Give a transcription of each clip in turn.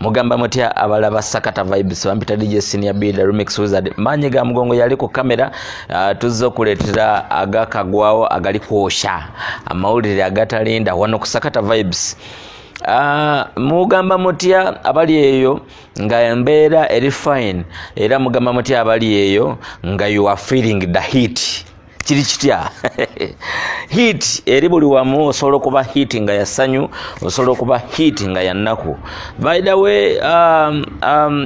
mugamba mutya abalaba Sakata Vibes bampita DJ Senior B the Remix Wizard manye ga mugongo yali ku kamera tuzzo kuletera agakagwawo agali kwosha amawulire agatalinda wano ku Sakata Vibes. Mugamba mutya abali eyo nga embeera eri fine era mugamba mutya abali eyo nga you are feeling the heat kiri kitya heat eri buli wamu osobola okuba heat nga yasanyu osobola okuba heat nga yannaku. By the way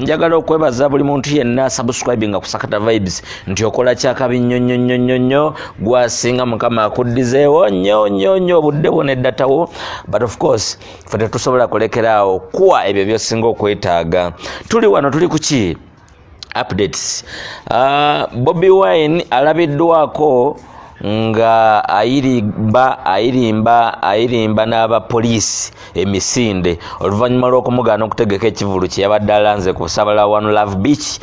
njagala okwebaza buli muntu yenna subscribing ku Sakata Vibes nti okola kyakabi nnyonnyo gwasinga mukama akuddizeewo nnyo budde bwoneddatawo but of course ffe tetusobola kulekeraawo kuwa ebyo byosinga okwetaaga. Tuli wano tuli kuki updates. Bobi Wine alabiddwako nga ayirimba n'aba police emisinde oluvannyuma lw'okumugana okutegeka ekivulu kye yabadde alanze ku Sabala One Love Beach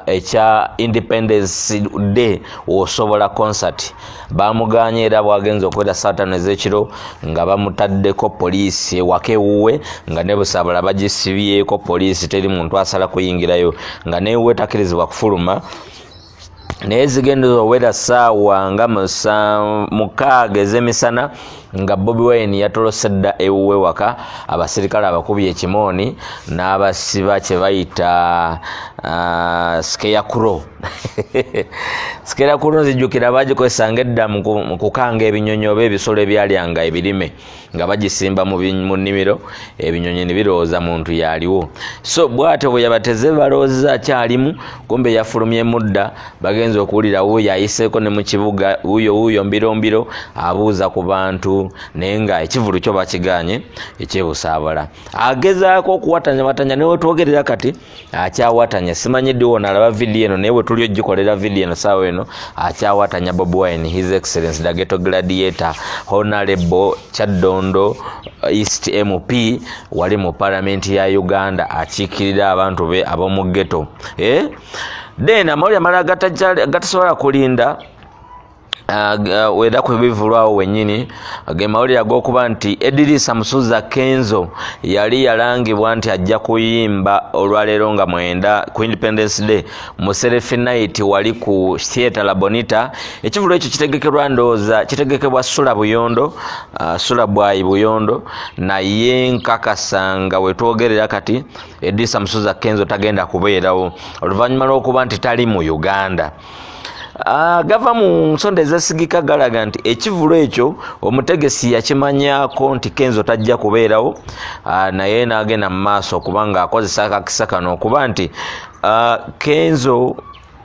ekya Independence Day osobola concert. Bamuganye era bwagenza okwera Saturday ez'ekiro nga bamutaddeko police ewaka ewuwe nga ne Busabala bagisibyeko police teri muntu asala kuyingirayo nga newe takirizibwa kufuluma. Naye zigendezo owera saawa nga mukaaga ez'emisana nga Bobi Wine yatolosedda ewuwe waka abasirikale abakubye ekimooni n'abasiba kye bayita scarecrow. Scarecrow nzijjukira bagikozesanga edda mu kukanga ebinyonyi oba ebisolo ebyalyanga ebirime nga bagisimba mu nnimiro ebinyonyi ne birowooza muntu yaliwo. So bw'atyo bwe yabateze balowooza akyalimu kumbe yafulumye mudda bagenza okuwulira wuuyo ayiseeko ne mu kibuga wuuyo mbiro abuuza ku bantu naye nga ekivulu kyo bakiganye ekyebusaabala. Agezaako okuwatanya newe twogerera kati akyawatanya simanyidde wona alaba video eno naye we tuli ogikolera video eno saawa eno akyawatanya Bobi Wine His Excellency the Ghetto Gladiator Honorable Kyaddondo East MP wali mu Parliament ya Uganda akiikirira abantu be ab'omu ghetto. Then amawulire amalala gatasobola kulinda weda kwebivulwawo wennyini ge mawulire ag'okuba nti Edrisa Musuza Kenzo yali yalangibwa nti ajja kuyimba olwaleero nga 9 ku Independence Day mu Selfie Night wali ku Theatre La Bonita. Ekivulu ekyo kitegekerwa ndowooza kitegekebwa Sula Bwayi Buyondo naye nkakasanga wetwogerera kati Edrisa Musuza Kenzo tagenda kubeerawo oluvannyuma lw'okuba nti tali mu Uganda. Gava mu nsonda ezasigika galaga nti ekivulu ekyo omutegesi yakimanyako nti Kenzo tajja kubeerawo naye n'agenda mu maaso kubanga akozesa akakisa kano okuba nti Kenzo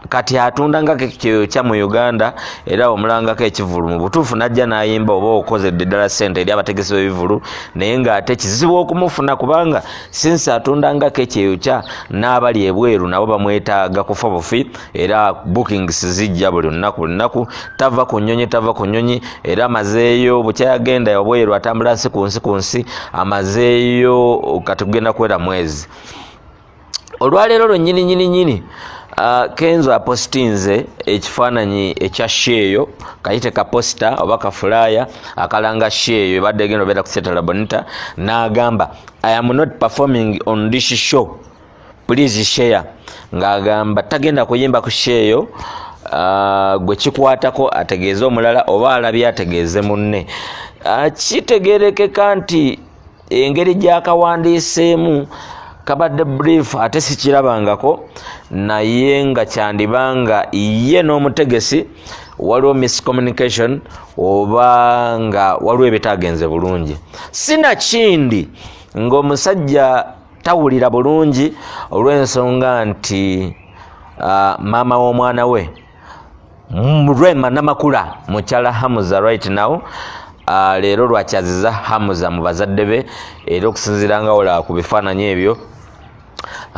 kati atunda nga kekyo kya mu Uganda era omulangako ekivulu mu butuufu najja n'ayimba oba okozedde ddala ssente eri abategesi b'ebivulu naye ng'ate kizibu okumufuna kubanga sinsi atunda nga kekyo kya n'abali ebweru nabo bamwetaaga kufa bufi era bookings zijja buli lunaku tava ku nnyonyi era amazeeyo bukyayagenda obweru atambula nsi ku nsi amazeeyo kati kugenda kwera mwezi. Olwaleero lwennyini Kenzo apostinze ekifaananyi ekya sheeyo kayite ka poster oba ka flyer akalanga sheeyo badde egenda obeera ku Theatre La Bonita n'agamba I am not performing on this show please share ng'agamba tagenda kuyimba ku sheeyo gwe kikwatako ategeeze omulala oba alabye ategeeze munne. Kitegeerekeka nti engeri gy'akawandiiseemu kabadde brief ate sikirabangako naye nga kyandibanga ye n'omutegesi waliwo miscommunication oba nga waliwo ebitagenze bulungi. Sinakindi ng'omusajja tawulira bulungi olw'ensonga nti maama w'omwana we Rwema Namakula mukyala Hamuza right now leero lwakyaziza Hamuza mu bazadde be era okusinziira nga olaba ku bifaananyi ebyo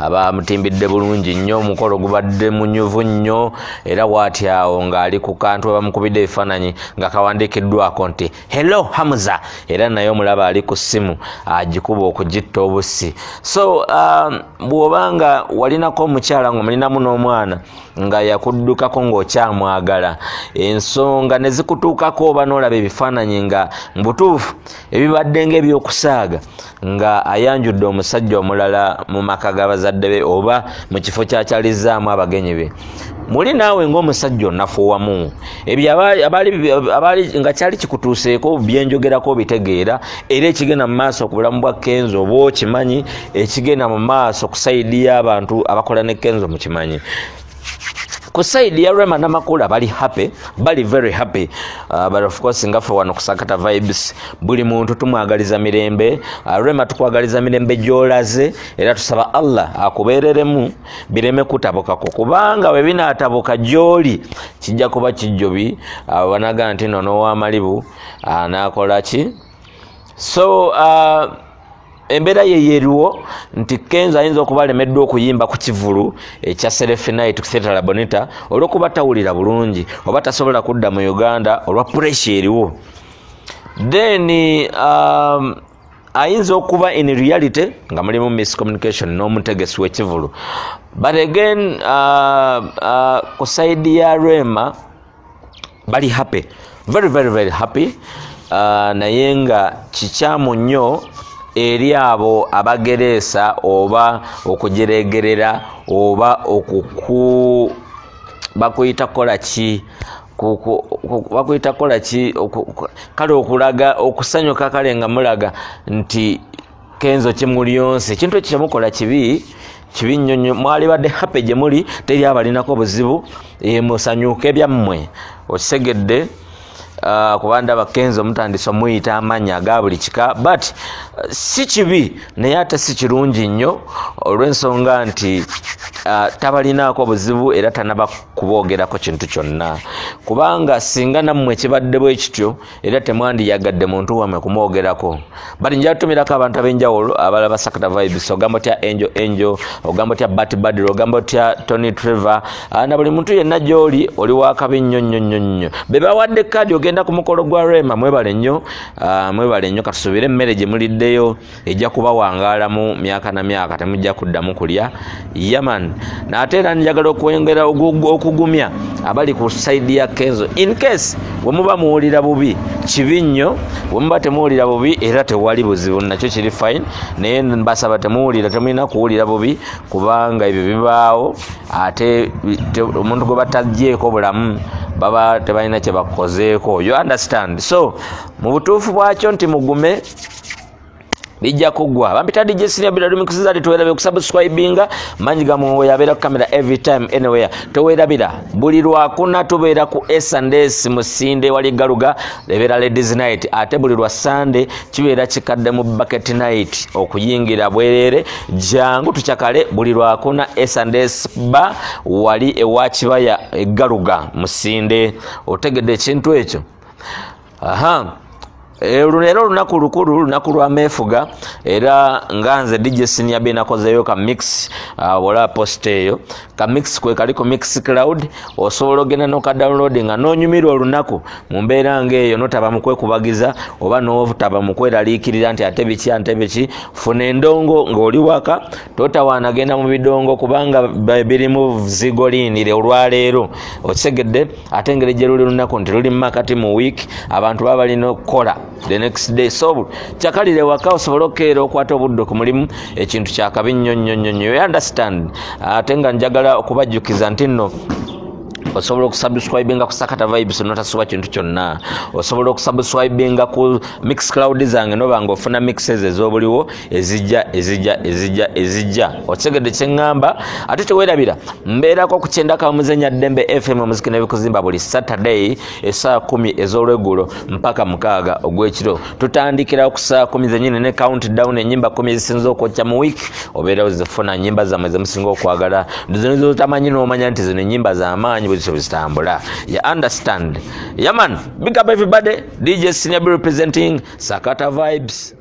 abamutimbidde bulungi nnyo omukolo gubadde munyuvu nnyo era bw'atyawo ng'ali ku kantu abamukubidde ebifaananyi nga kawandiikiddwako nti hello Hamza era naye omulaba ali ku ssimu agikuba okugitta obussi. So bw'obanga walinako omukyala ng'omulinamu n'omwana nga yakuddukako ng'okyamwagala ensonga ne zikutuukako oba n'olaba ebifaananyi nga mbutuufu ebibadde ng'ebyokusaaga nga ayanjudde omusajja omulala mu maka g'abazadde be oba mu kifo kyakyalizzaamu abagenyi be, muli naawe ng'omusajja onafuwamu ebyo abaali nga kyali kikutuuseeko byenjogerako bitegeera era ekigenda mu maaso ku bulamu bwa Kenzo oba okimanyi, ekigenda mu maaso ku sayidi y'abantu abakola ne Kenzo mukimanyi. Ku side ya Rema Namakula bali happy, bali very happy, but of course ngaffe wano ku Sakata Vibes buli muntu tumwagaliza mirembe. Rema tukwagaliza mirembe gyolaze era tusaba Allah akubeereremu bireme kutabukako kubanga we binaatabuka gyoli kijja kuba kijjobi. Wanaga nti nono wa malibu anakola ki. So embeera ye yeriwo nti Kenzo ayinza okuba alemeddwa okuyimba ku kivulu ekya Serafina ku Theatre La Bonita olw'okuba tawulira bulungi oba tasobola kudda mu Uganda olwa pressure eriwo. Then ayinza okuba in reality nga mulimu miscommunication n'omutegesi w'ekivulu. But again ku side ya Rema bali happy, very very very happy, naye nga kikyamu nnyo eri abo abagereesa oba okujeregerera oba bakuyita kola ki kale okulaga okusanyuka kale nga mulaga nti Kenzo kimuli yonse ekintu ekyo kyemukola kibi nnyo. Mwali badde happy gye muli teri abalinako buzibu musanyuke byammwe okisegedde. Kuba ndaba Kenzo mutandise omuyita amannya aga buli kika, but si kibi naye ate si kirungi nnyo olw'ensonga nti tabalinaako buzibu era tanaba kuboogerako kintu kyonna, kubanga singa nammwe kibadde bwe kityo era temwandiyagadde muntu wammwe kumwogerako. But nja tutumirako abantu ab'enjawulo abalaba Sakata Vibes, ogamba otya Angel, ogamba otya Bat Badro, ogamba otya Tony Trevor, na buli muntu yenna gy'oli oli wakabi nnyo nnyo nnyo. Be bawadde kadi ogenda ku mukolo gwa Rema mwebale nnyo katusuubire emmere gye muliddeyo ejja kuba wangaala mu myaka na myaka, temujja kuddamu kulya yaman. N'ate era njagala okwongera okugumya abali ku side ya Kenzo in case we muba muwulira bubi kibi nnyo, we muba temuwulira bubi era tewali buzibu nakyo kiri fine, naye mbasaba temulina kuwulira bubi kubanga ebyo bibaawo ate omuntu gwe batajjeeko bulamu baba tebalina kye bakozeeko, you understand. So mu butuufu bwakyo nti mugume bijja kugwa. Bampita DJ Senior Bidadu mikusiza tuwerabe kusubscribinga manyi gamwe yabeera ku kamera every time anywhere tuwerabira buli lwakuna tubeera ku S&S Musinde wali Galuga lebeera Ladies Night, ate buli lwa Sunday kibeera kikadde mu Bucket Night okuyingira bwerere jangu tukyakale buli lwakuna S&S ba wali ewa Kibaya Galuga Musinde. Otegedde ekintu ekyo. Leero lunaku lukulu, lunaku lwa meefuga era nganze DJ Senior B nakozeyo ka mix wala post eyo ka mix kwe kaliko Mix Cloud osobola ogenda noka downloadinga n'onyumirwa olunaku mu mbeera ng'eyo notaba mu kwekubagiza oba n'obutaba mu kweraliikirira nti ate biki funa endongo ng'oli waka totawaana genda mu bidongo kubanga birimu zigoliinire olwaleero okisegedde ate engeri gye luli lunaku nti luli makati mu week abantu baba balina okukola the next day. So chakalire waka osobola okeera okwata obudde ku mulimu ekintu kyakabi nnyo. You understand? Ate nga njagala okubajjukiza nti nno osobola okusubscribinga ku Sakata Vibes notasuba kintu kyonna, osobola okusubscribinga ku Mix Cloud zange nobanga ofuna mixes ez'obuliwo ezijja otegedde kyeŋŋamba. Ate teweerabira mbeerako ku 90.1 Dembe FM omuziki n'ebikuzimba buli Saturday essaawa 10 ez'olweggulo mpaka 6 ogw'ekiro. Tutandikira ku saa 10 zennyini ne countdown ennyimba 10 ezisinza okwokya mu week obeera ozifuna nnyimba zammwe zemusinga okwagala zino zotamanyi n'omanya nti zino ennyimba z'amaanyi zitambula. You understand? Yeah man, big up everybody. DJ Senior B representing Sakata Vibes.